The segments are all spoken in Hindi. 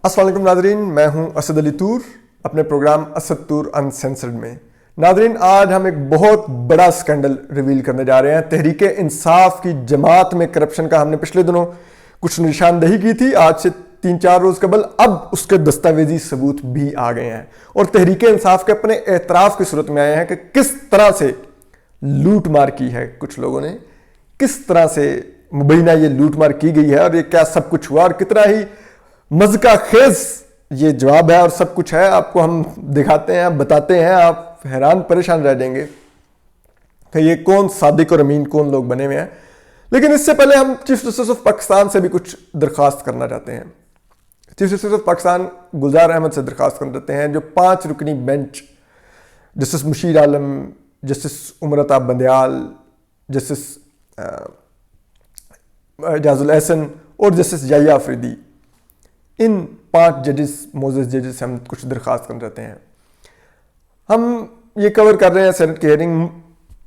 अस्सलाम वालेकुम नाज़रीन, मैं हूं असद अली तूर अपने प्रोग्राम असद तूर अनसेंसर्ड में। नाज़रीन, आज हम एक बहुत बड़ा स्कैंडल रिवील करने जा रहे हैं। तहरीक इंसाफ की जमात में करप्शन का हमने पिछले दिनों कुछ निशानदेही की थी, आज से 3-4 रोज कबल। अब उसके दस्तावेजी सबूत भी आ गए हैं और तहरीक इंसाफ के अपने एतराफ़ की सूरत में आए हैं कि किस तरह से लूट मार की है कुछ लोगों ने, किस तरह से मुबैना ये लूट मार की गई है और ये क्या सब कुछ हुआ और कितना ही मज़का खेज ये जवाब है और सब कुछ है। आपको हम दिखाते हैं, बताते हैं, आप हैरान परेशान रह जाएंगे कि ये कौन सादिक और अमीन कौन लोग बने हुए हैं। लेकिन इससे पहले हम चीफ जस्टिस ऑफ पाकिस्तान से भी कुछ दरख्वास्त करना चाहते हैं। चीफ जस्टिस ऑफ पाकिस्तान गुलजार अहमद से दरख्वास्त करना चाहते हैं, जो 5 रुकनी बेंच जस्टिस मुशीर आलम, जस्टिस उमर अताब बंदयाल, जस्टिस एजाजुल एहसन और जस्टिस याहिया अफरीदी, इन 5 जजेस, मोजेस जजेस से हम कुछ दरख्वास्त करना चाहते हैं। हम ये कवर कर रहे हैं सेनेट की हेयरिंग।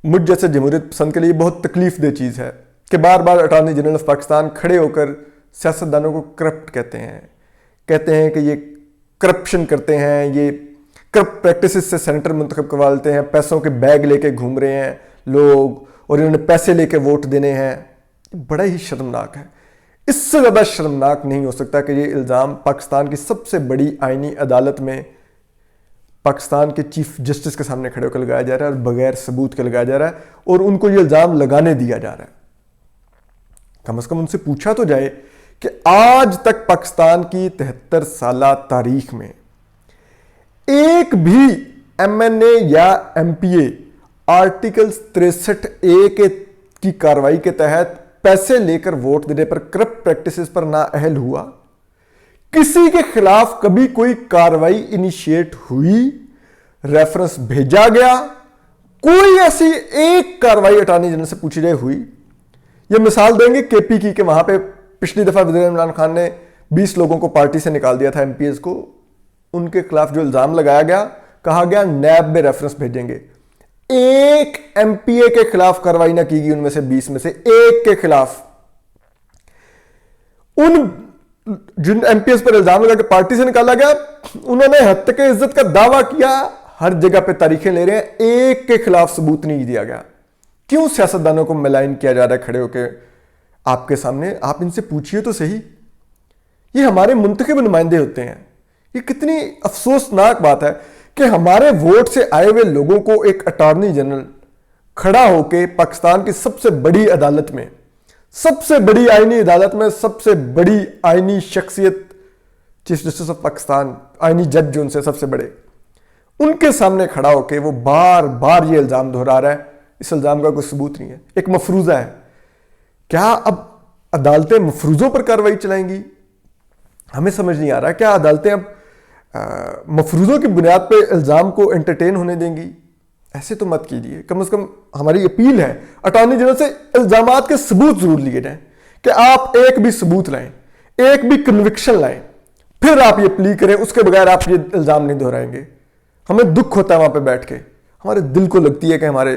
मुझ जैसे जमहूरियत पसंद के लिए बहुत तकलीफ दे चीज़ है कि बार बार अटॉर्नी जनरल ऑफ पाकिस्तान खड़े होकर सियासतदानों को करप्ट कहते हैं कि ये करप्शन करते हैं, ये करप्ट प्रैक्टिसेस से सेनेटर मुंतखब करवा लेते हैं, पैसों के बैग लेके घूम रहे हैं लोग और इन्होंने पैसे लेके वोट देने हैं। बड़ा ही शर्मनाक है। इससे ज़्यादा शर्मनाक नहीं हो सकता कि ये इल्ज़ाम पाकिस्तान की सबसे बड़ी आईनी अदालत में पाकिस्तान के चीफ जस्टिस के सामने खड़े होकर लगाया जा रहा है और बगैर सबूत के लगाया जा रहा है और उनको ये इल्ज़ाम लगाने दिया जा रहा है। कम से कम उनसे पूछा तो जाए कि आज तक पाकिस्तान की 73 साला तारीख में एक भी MNA या MPA आर्टिकल 63A की कार्रवाई के तहत पैसे लेकर वोट देने पर, करप्ट प्रैक्टिसेस पर नाअहल हुआ। किसी के खिलाफ कभी कोई कार्रवाई इनिशिएट हुई, रेफरेंस भेजा गया, कोई ऐसी एक कार्रवाई अटॉर्नी जनरल से पूछी जाए हुई? ये मिसाल देंगे KP की कि वहां पे पिछली दफा वज़ीर इमरान खान ने 20 लोगों को पार्टी से निकाल दिया था, MPs को। उनके खिलाफ जो इल्जाम लगाया गया, कहा गया नैब में रेफरेंस भेजेंगे। एक MPA के खिलाफ कार्रवाई ना की गई, उनमें से 20 में से एक के खिलाफ। उन जिन MPs पर इल्जाम लगा कि पार्टी से निकाला गया, उन्होंने हद तक इज्जत का दावा किया, हर जगह पे तारीखें ले रहे हैं, एक के खिलाफ सबूत नहीं दिया गया। क्यों सियासतदानों को मलाइन किया जा रहा है खड़े होकर आपके सामने? आप इनसे पूछिए तो सही। ये हमारे मुंतखब नुमाइंदे होते हैं। ये कितनी अफसोसनाक बात है कि हमारे वोट से आए हुए लोगों को एक अटॉर्नी जनरल खड़ा होकर पाकिस्तान की सबसे बड़ी अदालत में, सबसे बड़ी आईनी अदालत में, सबसे बड़ी आईनी शख्सियत चीफ जस्टिस ऑफ पाकिस्तान, आईनी जज जो उनसे सबसे बड़े, उनके सामने खड़ा होकर वो बार बार ये इल्जाम दोहरा रहा है। इस इल्जाम का कोई सबूत नहीं है, एक मफरूजा है। क्या अब अदालतें मफरूजों पर कार्रवाई चलाएंगी? हमें समझ नहीं आ रहा। क्या अदालतें अब मफरूजों की बुनियाद पे इल्ज़ाम को एंटरटेन होने देंगी? ऐसे तो मत कीजिए। कम से कम हमारी अपील है अटॉर्नी जनरल से, इल्ज़ामात के सबूत जरूर लिए जाएं कि आप एक भी सबूत लाएं, एक भी कन्विक्शन लाएं, फिर आप ये प्ली करें। उसके बगैर आप ये इल्ज़ाम नहीं दोहराएंगे। हमें दुख होता है वहां पर बैठ के, हमारे दिल को लगती है कि हमारे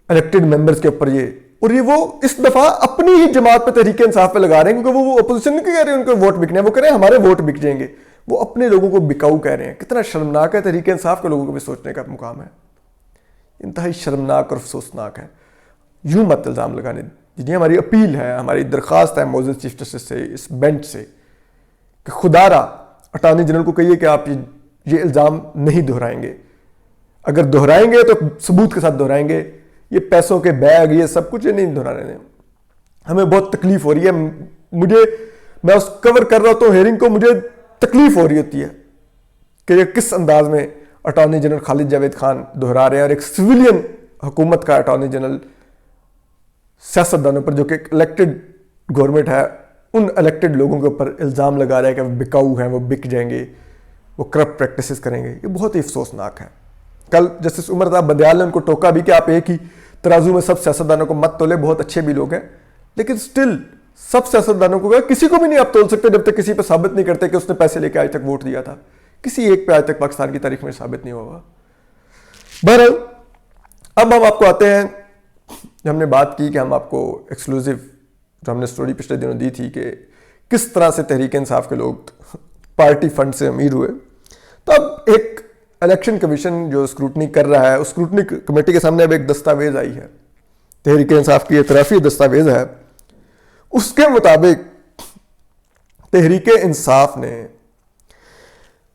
इलेक्टेड मेंबर्स के ऊपर ये वो इस दफा अपनी ही जमात पे तहरीक इंसाफ पे लगा रहे हैं, क्योंकि वो अपोजिशन नहीं कह रहे उनको वोट बिकने हैं, वो कह रहे हैं हमारे वोट बिक जाएंगे। वो अपने लोगों को बिकाऊ कह रहे हैं। कितना शर्मनाक है। तहरीक इंसाफ के लोगों को भी सोचने का मुकाम है। इंतहाई शर्मनाक और अफसोसनाक है। यूं मत इल्ज़ाम लगाने दीजिए। हमारी अपील है, हमारी दरख्वास्त है मोअज़्ज़ज़ चीफ जस्टिस से, इस बेंच से, कि खुदारा अटॉर्नी जनरल को कहिए कि आप ये इल्ज़ाम नहीं दोहराएंगे। अगर दोहराएंगे तो सबूत के साथ दोहराएंगे। ये पैसों के बैग, ये सब कुछ ये नहीं दोहराने दें। हमें बहुत तकलीफ हो रही है। मैं उस कवर कर रहा हूं हेयरिंग को, मुझे तकलीफ हो रही होती है कि ये किस अंदाज में अटॉर्नी जनरल खालिद जावेद खान दोहरा रहे हैं और एक सिविलियन हुकूमत का अटॉर्नी जनरल सियासतदानों पर, जो कि इलेक्टेड गवर्नमेंट है, उन इलेक्टेड लोगों के ऊपर इल्ज़ाम लगा रहा है कि वो बिकाऊ हैं, वो बिक जाएंगे, वो करप्ट प्रैक्टिसेस करेंगे। ये बहुत ही अफसोसनाक है। कल जस्टिस उमर अताब बंदयाल ने उनको टोका भी कि आप एक ही तराजू में सब सियासतदानों को मत तोले, बहुत अच्छे भी लोग हैं, लेकिन स्टिल सब सियासतदानों को किसी को भी नहीं आप तोल सकते जब तक किसी पर साबित नहीं करते कि उसने पैसे लेके आज तक वोट दिया था। किसी एक पे आज तक पाकिस्तान की तारीख में साबित नहीं होगा। बहरहाल अब हम आपको आते हैं, हमने बात की कि हम आपको एक्सक्लूसिव जो हमने स्टोरी पिछले दिनों दी थी कि किस तरह से तहरीक इंसाफ के लोग पार्टी फंड से अमीर हुए। तो अब एक इलेक्शन कमीशन जो स्क्रूटनी कर रहा है, उस स्क्रूटनी कमेटी के सामने अब एक दस्तावेज आई है, तहरीक इंसाफ की इतराफी दस्तावेज है। उसके मुताबिक तहरीक इंसाफ ने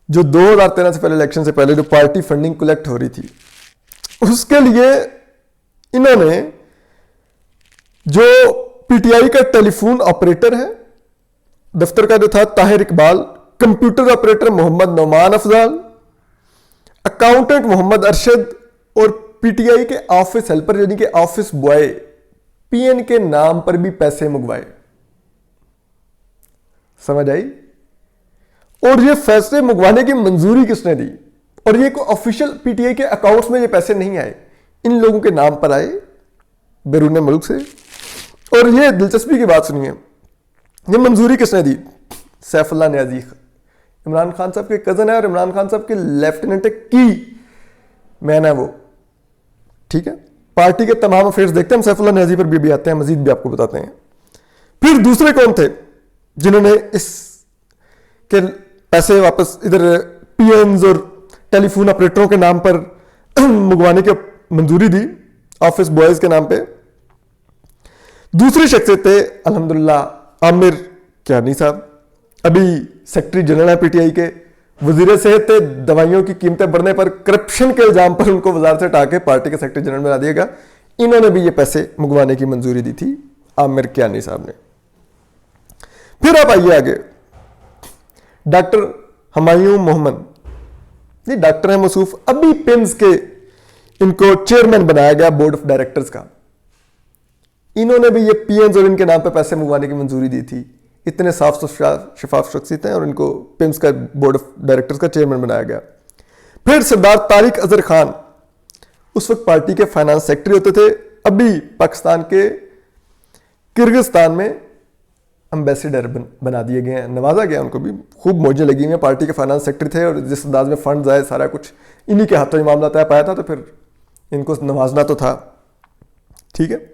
जो 2013 से पहले, इलेक्शन से पहले जो पार्टी फंडिंग कलेक्ट हो रही थी, उसके लिए इन्होंने जो पीटीआई का टेलीफोन ऑपरेटर है, दफ्तर का जो था Tahir Iqbal, computer operator Mohammad Nauman Afzal, accountant Mohammad Arshad और पीटीआई के ऑफिस हेल्पर यानी कि ऑफिस बॉय पीएन के नाम पर भी पैसे मंगवाए। समझ आई? और ये फैसले मंगवाने की मंजूरी किसने दी? और ये कोई ऑफिशियल पीटीआई के अकाउंट्स में ये पैसे नहीं आए, इन लोगों के नाम पर आए बैरून मुल्क से। और ये दिलचस्पी की बात सुनिए, ये मंजूरी किसने दी? सैफुल्लाह न्याजी, इमरान खान साहब के कजन है और इमरान खान साहब के लेफ्टिनेंट की मैन है वो। ठीक है, पार्टी के तमाम अफेयर्स देखते हैं हम, सैफुल्लाह न्याजी पर भी आते हैं, मजीद भी आपको बताते हैं। फिर दूसरे कौन थे जिन्होंने इस के पैसे वापस इधर पीएन्स और टेलीफोन ऑपरेटरों के नाम पर मंगवाने की मंजूरी दी, ऑफिस बॉयज के नाम पे? दूसरी शख्सियत थे अल्हम्दुलिल्लाह आमिर कियानी साहब, अभी सेक्रेटरी जनरल है पीटीआई के, वजीर सेहत थे, दवाइयों की कीमतें बढ़ने पर करप्शन के इल्जाम पर उनको वजारत से हटा के पार्टी के सेक्रेटरी जनरल बना दिया गया। इन्होंने भी ये पैसे मंगवाने की मंजूरी दी थी, आमिर कियानी साहब ने। फिर आप आइए आगे, डॉक्टर हुमायूं मोहम्मद, ये डॉक्टर है मसूफ, अभी पिम्स के इनको चेयरमैन बनाया गया बोर्ड ऑफ डायरेक्टर्स का। इन्होंने भी ये पीएन्स और इनके नाम पर पैसे मंगवाने की मंजूरी दी थी। इतने साफ शफाफ शख्सियत हैं और इनको पिम्स का बोर्ड ऑफ डायरेक्टर्स का चेयरमैन बनाया गया। फिर सरदार तारिक अजहर खान उस वक्त पार्टी के फाइनेंस सेक्रेटरी होते थे, अभी पाकिस्तान के किर्गिस्तान में एम्बेसडर बना दिए गए हैं, नवाजा गया उनको भी, खूब मौजें लगी हुई हैं। पार्टी के फाइनेंस सेक्रेटरी थे और जिस अंदाज में फंड्स आए सारा कुछ इन्हीं के हाथों ही मामला तय पाया था, तो फिर इनको नवाजना तो था। ठीक है,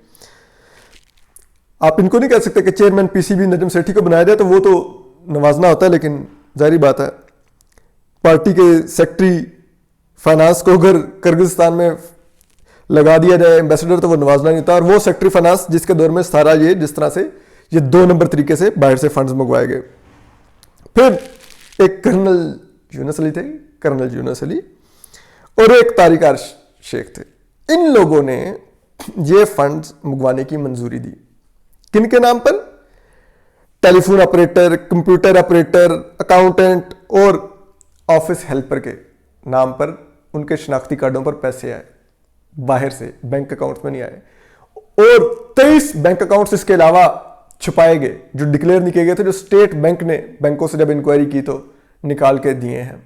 आप इनको नहीं कह सकते कि चेयरमैन पीसीबी नजम सेठी को बनाया जाए तो वो तो नवाजना होता है, लेकिन जाहिर बात है पार्टी के सेक्रेटरी फाइनेंस को अगर किर्गिस्तान में लगा दिया जाए एम्बेसडर तो वो नवाजना नहीं था। और वो सेक्रेटरी फाइनेंस जिसके दौर में सारा ये जिस तरह से ये 2 नंबर तरीके से बाहर से फंड्स मंगवाए गए। फिर एक कर्नल यूनुस अली थे, कर्नल यूनुस अली, और एक तारिक शेख थे। इन लोगों ने ये फंड्स मंगवाने की मंजूरी दी। किन के नाम पर? Telephone operator, computer operator, accountant और ऑफिस हेल्पर के नाम पर उनके शनाख्ती कार्डों पर पैसे आए, बाहर से बैंक अकाउंट्स में नहीं आए। और 23 बैंक अकाउंट्स इसके अलावा छुपाए गए जो डिक्लेयर नहीं किए गए थे, जो स्टेट बैंक ने बैंकों से जब इंक्वायरी की तो निकाल के दिए हैं।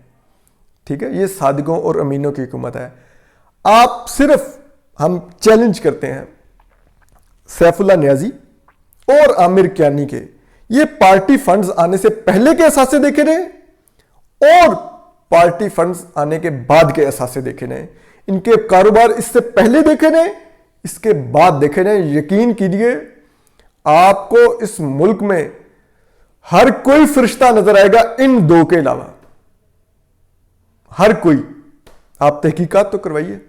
ठीक है, ये सादिकों और अमीनों की हुकूमत है। आप सिर्फ, हम चैलेंज करते हैं सैफुल्लाह न्याजी और आमिर कियानी के ये पार्टी फंड्स आने से पहले के असासे देखे रहे और पार्टी फंड्स आने के बाद के असासे देखे रहे। इनके कारोबार इससे पहले देखे रहे, इसके बाद देखे रहे। यकीन कीजिए आपको इस मुल्क में हर कोई फरिश्ता नजर आएगा इन 2 के अलावा, हर कोई। आप तहकीकात तो करवाइए।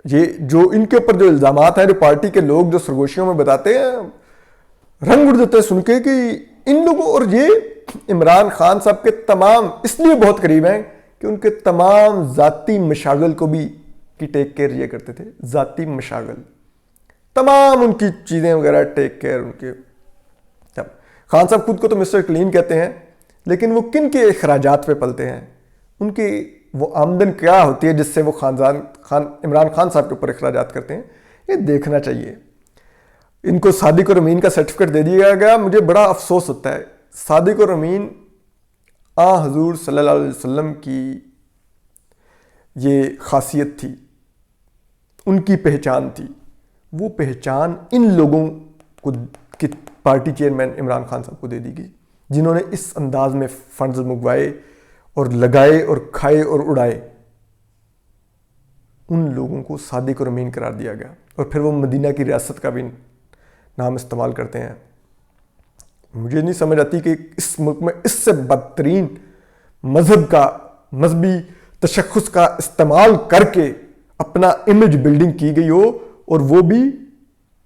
ये जो इनके ऊपर जो इल्जामात हैं, जो पार्टी के लोग जो सरगोशियों में बताते हैं, रंग उड़ जाते हैं सुन के कि इन लोगों, और ये इमरान खान साहब के तमाम इसलिए बहुत करीब हैं कि उनके तमाम जाती मशागल को भी की टेक केयर ये करते थे। जाती मशागल, तमाम उनकी चीजें वगैरह टेक केयर उनके। खान साहब खुद को तो मिस्टर क्लीन कहते हैं, लेकिन वो किन के अखराजात पे पलते हैं? उनकी वो आमदन क्या होती है जिससे वो इमरान खान साहब के ऊपर अखराजात करते हैं? ये देखना चाहिए। इनको सादिक और अमीन का सर्टिफिकेट दे दिया गया। मुझे बड़ा अफसोस होता है। सादिक और अमीन हजूर सल्लल्लाहु अलैहि वसल्लम की ये खासियत थी, उनकी पहचान थी। वो पहचान इन लोगों को की पार्टी चेयरमैन इमरान खान साहब को दे दी गई, जिन्होंने इस अंदाज में फंड्स मंगवाए और लगाए और खाए और उड़ाए। उन लोगों को सादिक और अमीन करार दिया गया और फिर वो मदीना की रियासत का भी नाम इस्तेमाल करते हैं। मुझे नहीं समझ आती कि इस मुल्क में इससे बदतरीन मजहबी तशख्खुस का इस्तेमाल करके अपना इमेज बिल्डिंग की गई हो, और वो भी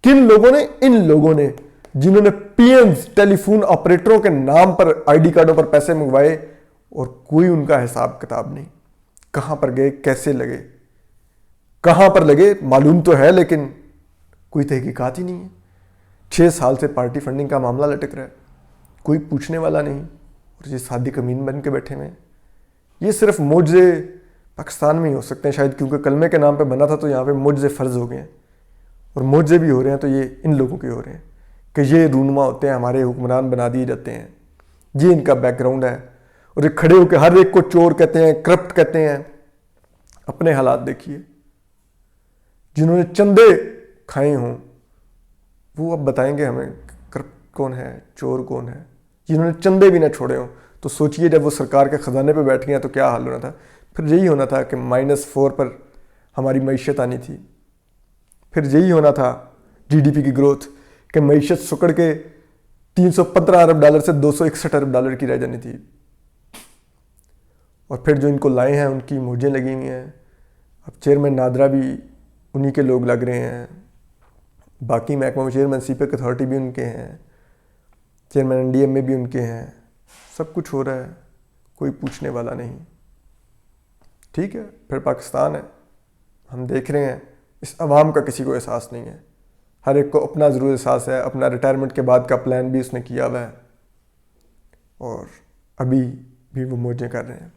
किन लोगों ने? इन लोगों ने जिन्होंने पीएम्स, टेलीफोन ऑपरेटरों के नाम पर आईडी कार्डों पर पैसे मंगवाए और कोई उनका हिसाब किताब नहीं। कहां पर गए, कैसे लगे, कहां पर लगे मालूम तो है, लेकिन कोई तहकीकात ही नहीं है। 6 साल से पार्टी फंडिंग का मामला लटक रहा है, कोई पूछने वाला नहीं, और ये सादिक अमीन बन के बैठे हुए हैं। ये सिर्फ मुआवजे पाकिस्तान में ही हो सकते हैं शायद, क्योंकि कलमे के नाम पे बना था तो यहाँ पे मुआवजे फ़र्ज हो गए हैं, और मुआवजे भी हो रहे हैं तो ये इन लोगों के हो रहे हैं कि ये रूनुमा होते हैं, हमारे हुक्मरान बना दिए जाते हैं, ये इनका बैकग्राउंड है। और ये खड़े होकर हर एक को चोर कहते हैं, करप्ट कहते हैं। अपने हालात देखिए, जिन्होंने चंदे खाए हों वो अब बताएंगे हमें करप्ट कौन है, चोर कौन है। जिन्होंने चंदे भी ना छोड़े हों तो सोचिए जब वो सरकार के ख़जाने पे बैठ गए तो क्या हाल होना था। फिर यही होना था कि -4 पर हमारी मईशत आनी थी, फिर यही होना था जीडीपी की ग्रोथ कि मईशत सुकड़ के $315 अरब से $261 अरब की रह जानी थी। और फिर जो इनको लाए हैं उनकी मौजें लगी हुई हैं। अब चेयरमैन नादरा भी उन्हीं के लोग लग रहे हैं, बाकी महकमा में चेयरमैन सीपेक अथॉरिटी भी उनके हैं, चेयरमैन एनडीएम में भी उनके हैं। सब कुछ हो रहा है, कोई पूछने वाला नहीं। ठीक है, फिर पाकिस्तान है, हम देख रहे हैं इस अवाम का किसी को एहसास नहीं है। हर एक को अपना ज़रूर एहसास है, अपना रिटायरमेंट के बाद का प्लान भी उसने किया हुआ है, और अभी भी वो मौजें कर रहे हैं।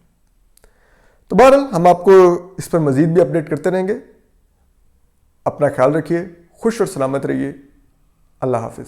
तो बहरहाल हम आपको इस पर मज़ीद भी अपडेट करते रहेंगे। अपना ख्याल रखिए, खुश और सलामत रहिए। अल्लाह हाफिज़।